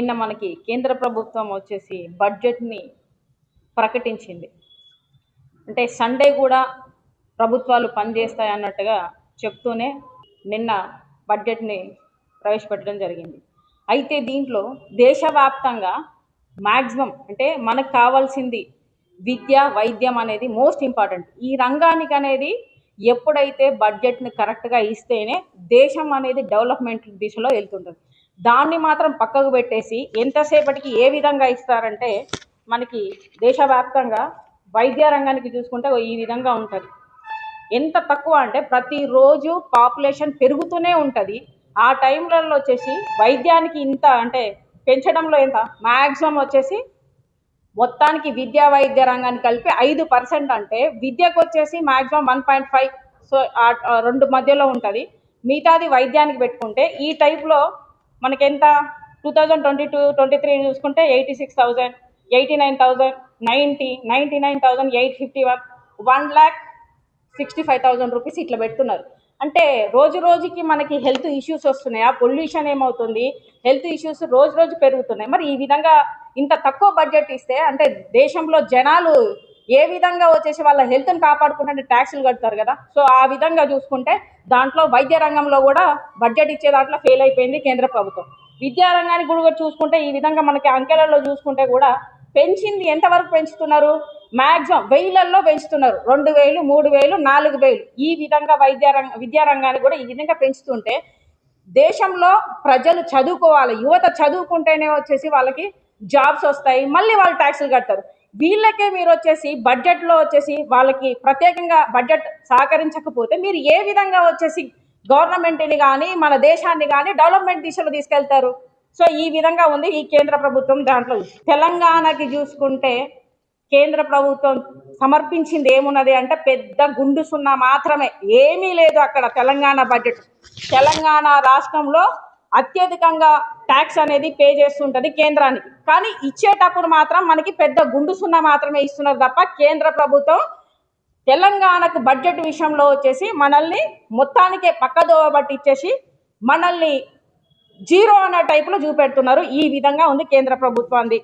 నిన్న మనకి కేంద్ర ప్రభుత్వం వచ్చేసి బడ్జెట్ని ప్రకటించింది. అంటే సండే కూడా ప్రభుత్వాలు పనిచేస్తాయి అన్నట్టుగా చెప్తూనే నిన్న బడ్జెట్ని ప్రవేశపెట్టడం జరిగింది. అయితే దీంట్లో దేశవ్యాప్తంగా మ్యాక్సిమం అంటే మనకు కావాల్సింది విద్య, వైద్యం అనేది మోస్ట్ ఇంపార్టెంట్. ఈ రంగానికి అనేది ఎప్పుడైతే బడ్జెట్ని కరెక్ట్గా ఇస్తేనే దేశం అనేది డెవలప్మెంట్ దిశలో వెళ్తుంటుంది. దాన్ని మాత్రం పక్కకు పెట్టేసి ఎంతసేపటికి ఏ విధంగా ఇస్తారంటే మనకి దేశవ్యాప్తంగా వైద్య రంగానికి చూసుకుంటే ఈ విధంగా ఉంటుంది. ఎంత తక్కువ అంటే ప్రతిరోజు పాపులేషన్ పెరుగుతూనే ఉంటుంది. ఆ టైంలలో వచ్చేసి వైద్యానికి ఇంత అంటే పెంచడంలో ఎంత మ్యాక్సిమం వచ్చేసి మొత్తానికి విద్యా వైద్య రంగానికి కలిపి 5% అంటే విద్యకు వచ్చేసి మ్యాక్సిమం 1.5, సో రెండు మధ్యలో ఉంటుంది. మిగతాది వైద్యానికి పెట్టుకుంటే ఈ టైప్లో మనకెంత 2022-23 చూసుకుంటే 86,000, 89,000, 90, 99,851, 1,65,000 రూపీస్ ఇట్లా పెడుతున్నారు. అంటే రోజు రోజుకి మనకి హెల్త్ ఇష్యూస్ వస్తున్నాయి. ఆ పొల్యూషన్ ఏమవుతుంది, హెల్త్ ఇష్యూస్ రోజు రోజు పెరుగుతున్నాయి. మరి ఈ విధంగా ఇంత తక్కువ బడ్జెట్ ఇస్తే అంటే దేశంలో జనాలు ఏ విధంగా వచ్చేసి వాళ్ళ హెల్త్ని కాపాడుకుంటే ట్యాక్సులు కడతారు కదా. సో ఆ విధంగా చూసుకుంటే దాంట్లో వైద్య రంగంలో కూడా బడ్జెట్ ఇచ్చే దాంట్లో ఫెయిల్ అయిపోయింది కేంద్ర ప్రభుత్వం. విద్యా రంగానికి కూడా చూసుకుంటే ఈ విధంగా మనకి అంకెలలో చూసుకుంటే కూడా పెంచింది ఎంతవరకు పెంచుతున్నారు, మ్యాక్సిమం 1000ల్లో పెంచుతున్నారు. 2,000, 3,000, 4,000 ఈ విధంగా విద్యా రంగాన్ని కూడా ఈ విధంగా పెంచుతుంటే దేశంలో ప్రజలు చదువుకోవాలి, యువత చదువుకుంటేనే వచ్చేసి వాళ్ళకి జాబ్స్ వస్తాయి, మళ్ళీ వాళ్ళు ట్యాక్సులు కడతారు. వీళ్ళకే మీరు వచ్చేసి బడ్జెట్లో వచ్చేసి వాళ్ళకి ప్రత్యేకంగా బడ్జెట్ సహకరించకపోతే మీరు ఏ విధంగా వచ్చేసి గవర్నమెంట్ని కానీ మన దేశాన్ని కానీ డెవలప్మెంట్ దిశలో తీసుకెళ్తారు? సో ఈ విధంగా ఉంది ఈ కేంద్ర ప్రభుత్వం. దాంట్లో తెలంగాణకి చూసుకుంటే కేంద్ర ప్రభుత్వం సమర్పించింది ఏమున్నది అంటే పెద్ద గుండు సున్నా మాత్రమే, ఏమీ లేదు అక్కడ. తెలంగాణ బడ్జెట్, తెలంగాణ రాష్ట్రంలో అత్యధికంగా ట్యాక్స్ అనేది పే చేస్తుంటుంది కేంద్రానికి, కానీ ఇచ్చేటప్పుడు మాత్రం మనకి పెద్ద గుండు సున్నా మాత్రమే ఇస్తున్నారు తప్ప కేంద్ర ప్రభుత్వం తెలంగాణకు బడ్జెట్ విషయంలో వచ్చేసి మనల్ని మొత్తానికే పక్కదోవ పట్టించేసి మనల్ని జీరో అనే టైప్లో చూపెడుతున్నారు. ఈ విధంగా ఉంది కేంద్ర ప్రభుత్వాన్ని.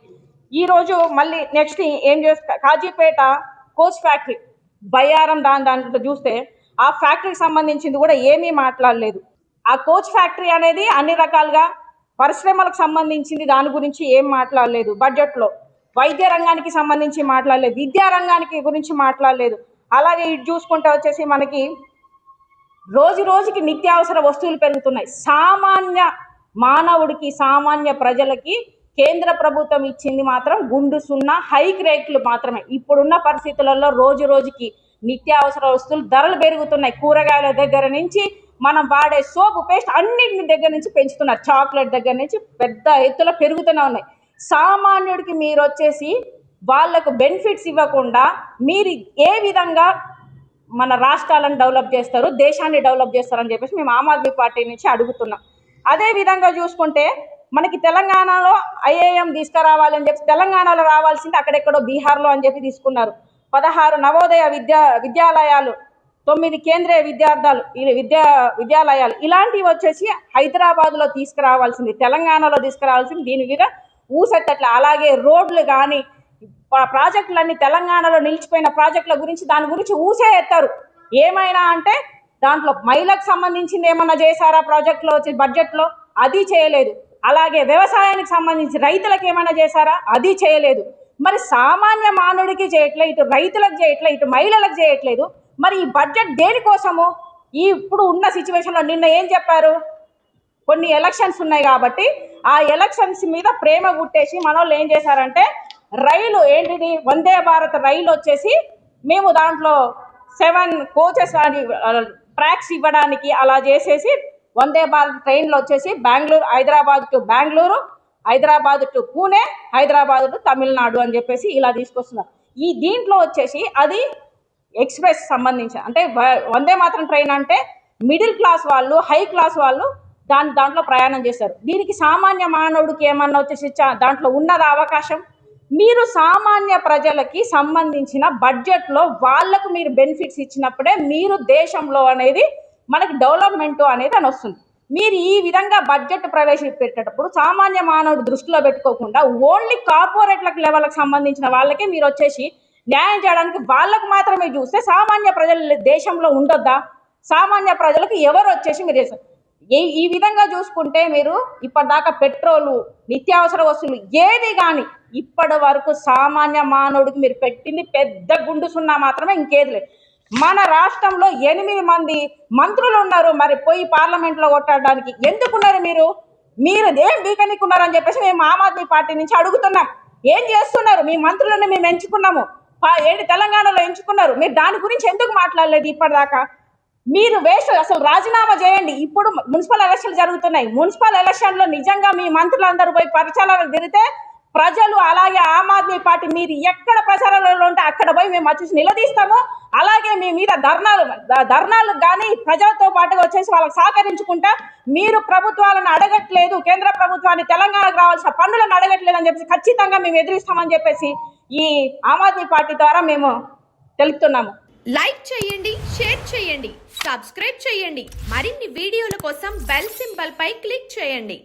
ఈరోజు మళ్ళీ నెక్స్ట్ ఏం చేస్తా, కాజీపేట కోచ్ ఫ్యాక్టరీ బయ్యారం దాంట్లో చూస్తే ఆ ఫ్యాక్టరీకి సంబంధించింది కూడా ఏమీ మాట్లాడలేదు. ఆ కోచ్ ఫ్యాక్టరీ అనేది అన్ని రకాలుగా పరిశ్రమలకు సంబంధించింది, దాని గురించి ఏం మాట్లాడలేదు బడ్జెట్లో. వైద్య రంగానికి సంబంధించి మాట్లాడలేదు, విద్యా రంగానికి గురించి మాట్లాడలేదు. అలాగే ఇటు చూసుకుంటే వచ్చేసి మనకి రోజు రోజుకి నిత్యావసర వస్తువులు పెరుగుతున్నాయి. సామాన్య మానవుడికి, సామాన్య ప్రజలకి కేంద్ర ప్రభుత్వం ఇచ్చింది మాత్రం గుండు సున్నా హైక్ రేట్లు మాత్రమే. ఇప్పుడున్న పరిస్థితులలో రోజు రోజుకి నిత్యావసర వస్తువులు ధరలు పెరుగుతున్నాయి. కూరగాయల దగ్గర నుంచి మనం వాడే సోపు, పేస్ట్ అన్నింటి దగ్గర నుంచి పెంచుతున్నారు. చాక్లెట్ దగ్గర నుంచి పెద్ద ఎత్తులో పెరుగుతూనే ఉన్నాయి. సామాన్యుడికి మీరు వచ్చేసి వాళ్లకు బెనిఫిట్స్ ఇవ్వకుండా మీరు ఏ విధంగా మన రాష్ట్రాలను డెవలప్ చేస్తారు, దేశాన్ని డెవలప్ చేస్తారని చెప్పేసి మేము ఆమ్ ఆద్మీ పార్టీ నుంచి అడుగుతున్నాం. అదే విధంగా చూసుకుంటే మనకి తెలంగాణలో ఐఐఎం తీసుకురావాలని చెప్పి తెలంగాణలో రావాల్సింది అక్కడెక్కడో బీహార్లో అని చెప్పి తీసుకున్నారు. 16 నవోదయ విద్యాలయాలు, 9 కేంద్రీయ విద్యాలయాలు ఇలాంటివి వచ్చేసి హైదరాబాద్లో తీసుకురావాల్సింది, తెలంగాణలో తీసుకురావాల్సింది. దీని మీద ఊసెత్తట్ల. అలాగే రోడ్లు కానీ ప్రాజెక్టులన్నీ తెలంగాణలో నిలిచిపోయిన ప్రాజెక్టుల గురించి దాని గురించి ఊసే ఎత్తారు. ఏమైనా అంటే దాంట్లో మహిళలకు సంబంధించింది ఏమన్నా చేశారా ప్రాజెక్టులో వచ్చి బడ్జెట్లో? అది చేయలేదు. అలాగే వ్యవసాయానికి సంబంధించి రైతులకు ఏమైనా చేశారా? అది చేయలేదు. మరి సామాన్య మానవుడికి చేయట్లేదు, ఇటు రైతులకు చేయట్లేదు, ఇటు మహిళలకు చేయట్లేదు. మరి ఈ బడ్జెట్ దేనికోసము? ఇప్పుడు ఉన్న సిచ్యువేషన్లో నిన్న ఏం చెప్పారు, కొన్ని ఎలక్షన్స్ ఉన్నాయి కాబట్టి ఆ ఎలక్షన్స్ మీద ప్రేమ గుట్టేసి మనోళ్ళు ఏం చేశారంటే రైలు ఏంటిది వందే భారత్ రైలు వచ్చేసి మేము దాంట్లో 7 కోచెస్ ట్రాక్స్ ఇవ్వడానికి అలా చేసేసి వందే భారత్ ట్రైన్లో వచ్చేసి Hyderabad to Bengaluru, Hyderabad to Pune, Hyderabad to Tamil Nadu అని చెప్పేసి ఇలా తీసుకొస్తున్నారు. ఈ దీంట్లో వచ్చేసి అది ఎక్స్ప్రెస్ సంబంధించి అంటే వందే మాత్రం ట్రైన్ అంటే మిడిల్ క్లాస్ వాళ్ళు, హై క్లాస్ వాళ్ళు దాంట్లో ప్రయాణం చేస్తారు. దీనికి సామాన్య మానవుడికి ఏమన్నా వచ్చేసి దాంట్లో ఉన్నది అవకాశం? మీరు సామాన్య ప్రజలకి సంబంధించిన బడ్జెట్లో వాళ్లకు మీరు బెనిఫిట్స్ ఇచ్చినప్పుడే మీరు దేశంలో అనేది మనకి డెవలప్మెంట్ అనేది అని వస్తుంది. మీరు ఈ విధంగా బడ్జెట్ ప్రవేశపెట్టేటప్పుడు సామాన్య మానవుడు దృష్టిలో పెట్టుకోకుండా ఓన్లీ కార్పొరేట్లకు లెవెల్కి సంబంధించిన వాళ్ళకే మీరు వచ్చేసి న్యాయం చేయడానికి వాళ్ళకు మాత్రమే చూస్తే సామాన్య ప్రజలు దేశంలో ఉండొద్దా? సామాన్య ప్రజలకు ఎవరు వచ్చేసి మీరు చేస్తారు? ఈ విధంగా చూసుకుంటే మీరు ఇప్పటిదాకా పెట్రోలు, నిత్యావసర వస్తువులు ఏది కానీ ఇప్పటి వరకు సామాన్య మానవుడికి మీరు పెట్టింది పెద్ద గుండు సున్నా మాత్రమే, ఇంకేది లేదు. మన రాష్ట్రంలో 8 మంది మంత్రులు ఉన్నారు, మరి పోయి పార్లమెంట్లో కొట్టడానికి ఎందుకున్నారు? మీరు ఏం బీకనికున్నారని చెప్పేసి మేము ఆమ్ ఆద్మీ పార్టీ నుంచి అడుగుతున్నాం. ఏం చేస్తున్నారు? మీ మంత్రులను మేము ఎంచుకున్నాము, ఏంటి తెలంగాణలో ఎంచుకున్నారు, మీరు దాని గురించి ఎందుకు మాట్లాడలేదు ఇప్పటిదాకా? మీరు వేస్ట్, అసలు రాజీనామా చేయండి. ఇప్పుడు మున్సిపల్ ఎలక్షన్లు జరుగుతున్నాయి. మున్సిపల్ ఎలక్షన్లో నిజంగా మీ మంత్రులందరూ పోయి ప్రచారాలకు తిరిగితే ప్రజలు, అలాగే ఆమ్ ఆద్మీ పార్టీ మీరు ఎక్కడ ప్రచారాలలో ఉంటే అక్కడ పోయి మేము వచ్చేసి నిలదీస్తాము. అలాగే మీ మీద ధర్నాలు కానీ ప్రజలతో పాటుగా వచ్చేసి వాళ్ళకి సహకరించుకుంటా, మీరు ప్రభుత్వాలను అడగట్లేదు, కేంద్ర ప్రభుత్వాన్ని తెలంగాణకు రావాల్సిన పన్నులను అడగట్లేదు అని చెప్పేసి ఖచ్చితంగా మేము ఎదిరిస్తామని చెప్పేసి ఈ ఆమ్ ఆద్మీ పార్టీ ద్వారా మేము తెలుపుతున్నాము. లైక్ చేయండి, షేర్ చేయండి, సబ్స్క్రైబ్ చేయండి. మరిన్ని వీడియోల కోసం బెల్ సింబల్ పై క్లిక్ చేయండి.